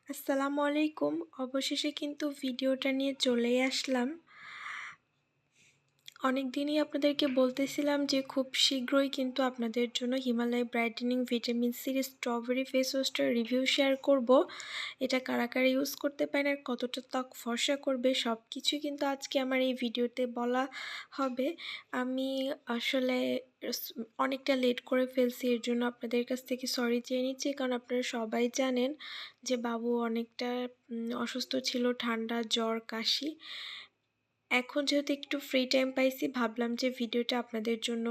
আসসালামু আলাইকুম। অবশেষে কিন্তু ভিডিওটা নিয়ে চলেই আসলাম। অনেক দিনই আপনাদেরকে বলতেছিলাম যে খুব শীঘ্রই কিন্তু আপনাদের জন্য হিমালয় ব্রাইটেনিং ভিটামিন সির স্ট্রবেরি ফেস ওয়াশটার রিভিউ শেয়ার করব। এটা কারা কারা ইউজ করতে পারেন আর কতটা ত্বক ফর্সা করবে সব কিছুই কিন্তু আজকে আমার এই ভিডিওতে বলা হবে। আমি আসলে অনেকটা লেট করে ফেলছি, এর জন্য আপনাদের কাছ থেকে সরি চেয়ে নিচ্ছি, কারণ আপনারা সবাই জানেন যে বাবু অনেকটা অসুস্থ ছিল, ঠান্ডা জ্বর কাশি। এখন যেহেতু একটু ফ্রি টাইম পাইছি, ভাবলাম যে ভিডিওটা আপনাদের জন্য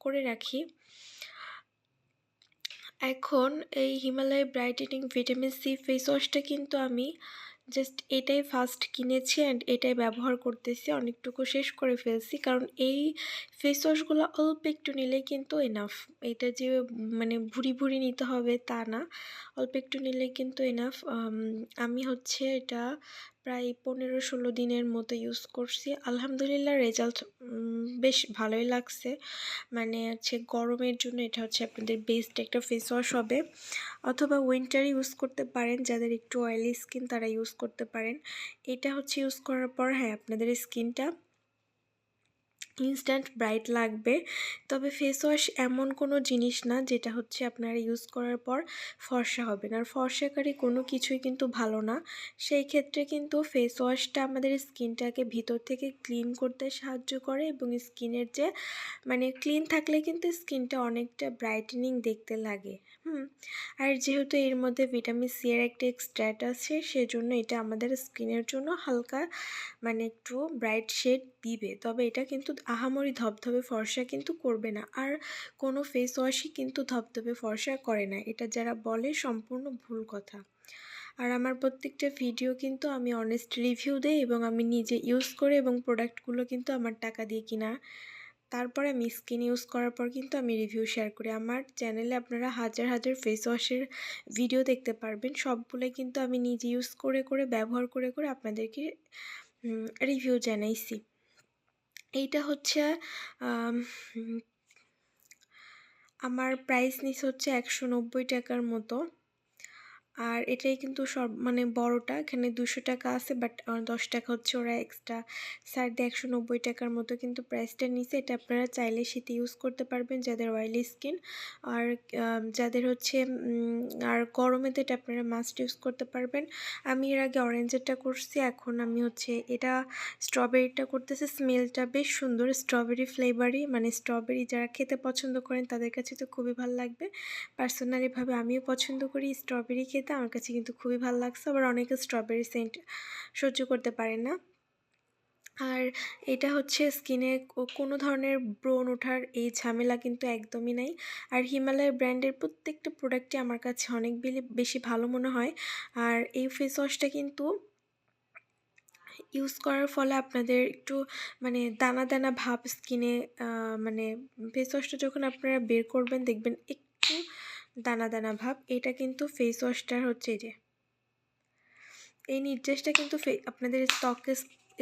করে রাখি। এখন এই Himalaya brightening vitamin C face ওয়াশটা কিন্তু আমি জাস্ট এটাই ফার্স্ট কিনেছি অ্যান্ড এটাই ব্যবহার করতেছি। অনেকটুকু শেষ করে ফেলছি, কারণ এই ফেস ওয়াশগুলো অল্প একটু নিলেই কিন্তু এনাফ। এটা যে মানে ভুরি ভুরি নিতে হবে তা না, অল্প একটু নিলেই কিন্তু এনাফ। আমি হচ্ছে এটা প্রায় 15-16 দিনের মতো ইউজ করছি। আলহামদুলিল্লাহ রেজাল্ট বেশ ভালোই লাগছে। মানে হচ্ছে গরমের জন্য এটা হচ্ছে আপনাদের বেস্ট একটা ফেস ওয়াশ হবে, অথবা উইন্টার ইউজ করতে পারেন। যাদের একটু অয়েলি স্কিন তারা ইউজ করতে পারেন। এটা হচ্ছে ইউজ করার পর হ্যাঁ, আপনাদের স্কিনটা ইনস্ট্যান্ট ব্রাইট লাগবে। তবে ফেস ওয়াশ এমন কোনো জিনিস না যেটা হচ্ছে আপনারা ইউজ করার পর ফর্সা হবেন, আর ফর্সাকারী কোনো কিছুই কিন্তু ভালো না। সেই ক্ষেত্রে কিন্তু ফেস ওয়াশটা আমাদের স্কিনটাকে ভিতর থেকে ক্লিন করতে সাহায্য করে, এবং স্কিনের যে মানে ক্লিন থাকলে কিন্তু স্কিনটা অনেকটা ব্রাইটেনিং দেখতে লাগে। আর যেহেতু এর মধ্যে ভিটামিন সি এর একটা এক্সট্রাক্ট আছে, সেজন্য এটা আমাদের স্কিনের জন্য হালকা মানে একটু ব্রাইট শেড দিবে। তবে এটা কিন্তু আহামরি ধবধবে ফর্সা কিন্তু করবে না, আর কোনো ফেস ওয়াশই কিন্তু ধবধবে ফর্সা করে না। এটা যারা বলে সম্পূর্ণ ভুল কথা। আর আমার প্রত্যেকটা ভিডিও কিন্তু আমি অনেস্ট রিভিউ দেই, এবং আমি নিজে ইউজ করে, এবং প্রোডাক্টগুলো কিন্তু আমার টাকা দিয়ে কিনা। তারপরে আমি স্কিন ইউজ করার পর কিন্তু আমি রিভিউ শেয়ার করি। আমার চ্যানেলে আপনারা হাজার হাজার ফেস ওয়াশের ভিডিও দেখতে পারবেন, সবগুলোই কিন্তু আমি নিজে ইউজ করে করে ব্যবহার করে করে আপনাদেরকে রিভিউ জানাইছি। এইটা হচ্ছে আমার প্রাইস নিচ্ছে হচ্ছে 190 টাকার মতো। আর এটাই কিন্তু সব মানে বড়টা, এখানে 200 টাকা আছে, বাট 10 টাকা হচ্ছে ওরা এক্সট্রা ছাড় দিয়ে 190 টাকার মতো কিন্তু প্রাইসটা নিছে। এটা আপনারা চাইলে শীতে ইউজ করতে পারবেন যাদের অয়েলি স্কিন, আর যাদের হচ্ছে আর গরমে তো এটা আপনারা মাস্ট ইউজ করতে পারবেন। আমি এর আগে অরেঞ্জেরটা করছি, এখন আমি হচ্ছে এটা স্ট্রবেরিটা করতেছি। স্মেলটা বেশ সুন্দর, স্ট্রবেরি ফ্লেভারই, মানে স্ট্রবেরি যারা খেতে পছন্দ করেন তাদের কাছে তো খুবই ভালো লাগবে। পার্সোনালিভাবে আমিও পছন্দ করি স্ট্রবেরি খেতে, আমার কাছে কিন্তু খুবই ভালো লাগছে। আবার অনেকে স্ট্রবেরি সেন্ট সহ্য করতে পারে না। আর এটা হচ্ছে স্কিনে কোনো ধরনের ব্রণ ওঠার এই ঝামেলা কিন্তু একদমই নাই। আর হিমালয় ব্র্যান্ডের প্রত্যেকটা প্রোডাক্টই আমার কাছে অনেক বেশি ভালো মনে হয়। আর এই ফেস ওয়াশটা কিন্তু ইউজ করার ফলে আপনাদের একটু মানে দানা দানা ভাব স্কিনে, মানে ফেস ওয়াশটা যখন আপনারা বের করবেন দেখবেন একটু দানা দানা ভাব। এটা কিন্তু ফেস ওয়াশটার হচ্ছে যে এই নির্দেশটা কিন্তু আপনাদের ত্বকে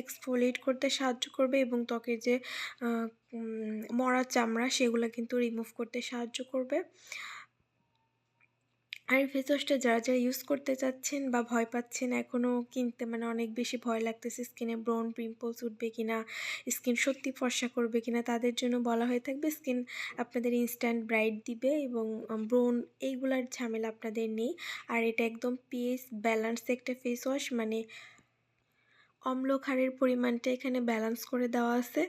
এক্সফোলিয়েট করতে সাহায্য করবে, এবং ত্বকের যে মরা চামড়া সেগুলো কিন্তু রিমুভ করতে সাহায্য করবে। আর ফেস ওয়াশটা যারা যারা ইউজ করতে চাচ্ছেন বা ভয় পাচ্ছেন এখনও কিনতে, মানে অনেক বেশি ভয় লাগতেছে স্কিনে ব্রণ পিম্পলস উঠবে কিনা, স্কিন সত্যি ফর্সা করবে কিনা, তাদের জন্য বলা হয়ে থাকবে স্কিন আপনাদের ইনস্ট্যান্ট ব্রাইট দিবে, এবং ব্রণ এইগুলার ঝামেলা আপনাদের নেই। আর এটা একদম পিএইচ ব্যালেন্স একটা ফেস ওয়াশ, মানে অম্ল ক্ষারের পরিমাণটা এখানে ব্যালেন্স করে দেওয়া আছে।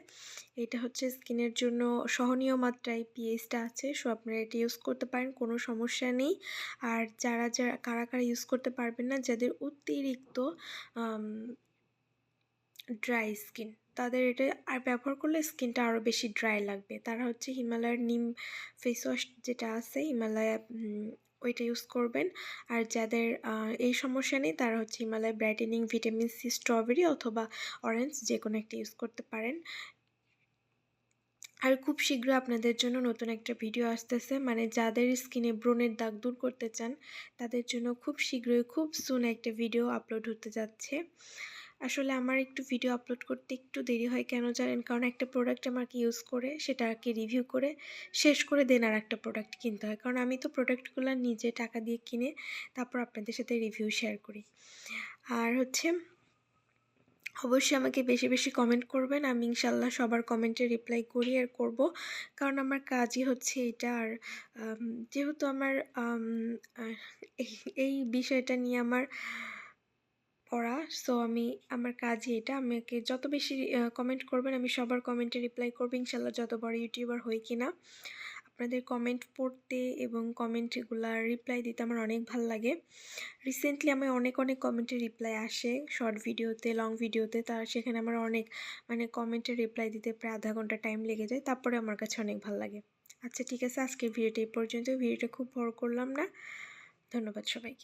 এটা হচ্ছে স্কিনের জন্য সহনীয় মাত্রায় পিএইচটা আছে, সো আপনারা এটা ইউজ করতে পারেন, কোনো সমস্যা নেই। আর যারা যারা কারা কারা ইউজ করতে পারবেন না, যাদের অতিরিক্ত ড্রাই স্কিন, তাদের এটা আর ব্যবহার করলে স্কিনটা আরও বেশি ড্রাই লাগবে, তারা হচ্ছে হিমালয়ের নিম ফেস ওয়াশ যেটা আছে হিমালয়া, ওইটা ইউজ করবেন। আর যাদের এই সমস্যা নেই তারা হচ্ছে Himalaya brightening vitamin C strawberry অথবা অরেঞ্জ যে কোনো একটা ইউজ করতে পারেন। আর খুব শীঘ্র আপনাদের জন্য নতুন একটা ভিডিও আসতেছে, মানে যাদের স্কিনে ব্রণের দাগ দূর করতে চান তাদের জন্য খুব শীঘ্রই খুব সুন একটা ভিডিও আপলোড হতে যাচ্ছে। আসলে আমার একটু ভিডিও আপলোড করতে একটু দেরি হয় কেন জানেন? কারণ একটা প্রোডাক্ট আমাকে ইউজ করে সেটাকে রিভিউ করে শেষ করে দেন আরেকটা প্রোডাক্ট কিনতে হয়। কারণ আমি তো প্রোডাক্টগুলো নিজে টাকা দিয়ে কিনে তারপর আপনাদের সাথে রিভিউ শেয়ার করি। আর হচ্ছে অবশ্যই আমাকে বেশি বেশি কমেন্ট করবেন। আমি ইনশাআল্লাহ সবার কমেন্টে রিপ্লাই করি আর করব। কারণ আমার কাজই হচ্ছে এটা। আর যেহেতু আমার আম আহ এই এই বিষয়টা নিয়ে আমার পড়া, সো আমার কাজই এটা। আমাকে যত বেশি কমেন্ট করবেন আমি সবার কমেন্টে রিপ্লাই করব ইনশাআল্লাহ, যত বড় ইউটিউবার হই কিনা। আপনাদের কমেন্ট পড়তে এবং কমেন্টগুলার রিপ্লাই দিতে আমার অনেক ভাল লাগে। রিসেন্টলি আমি অনেক কমেন্টের রিপ্লাই আসে শর্ট ভিডিওতে, লং ভিডিওতে। সেখানে আমার অনেক কমেন্টের রিপ্লাই দিতে প্রায় আধা ঘন্টা টাইম লেগে যায়। তারপরে আমার কাছে অনেক ভাল লাগে। আচ্ছা ঠিক আছে, আজকের ভিডিওটা এই পর্যন্ত। ভিডিওটা খুব বড় করলাম না। ধন্যবাদ সবাইকে।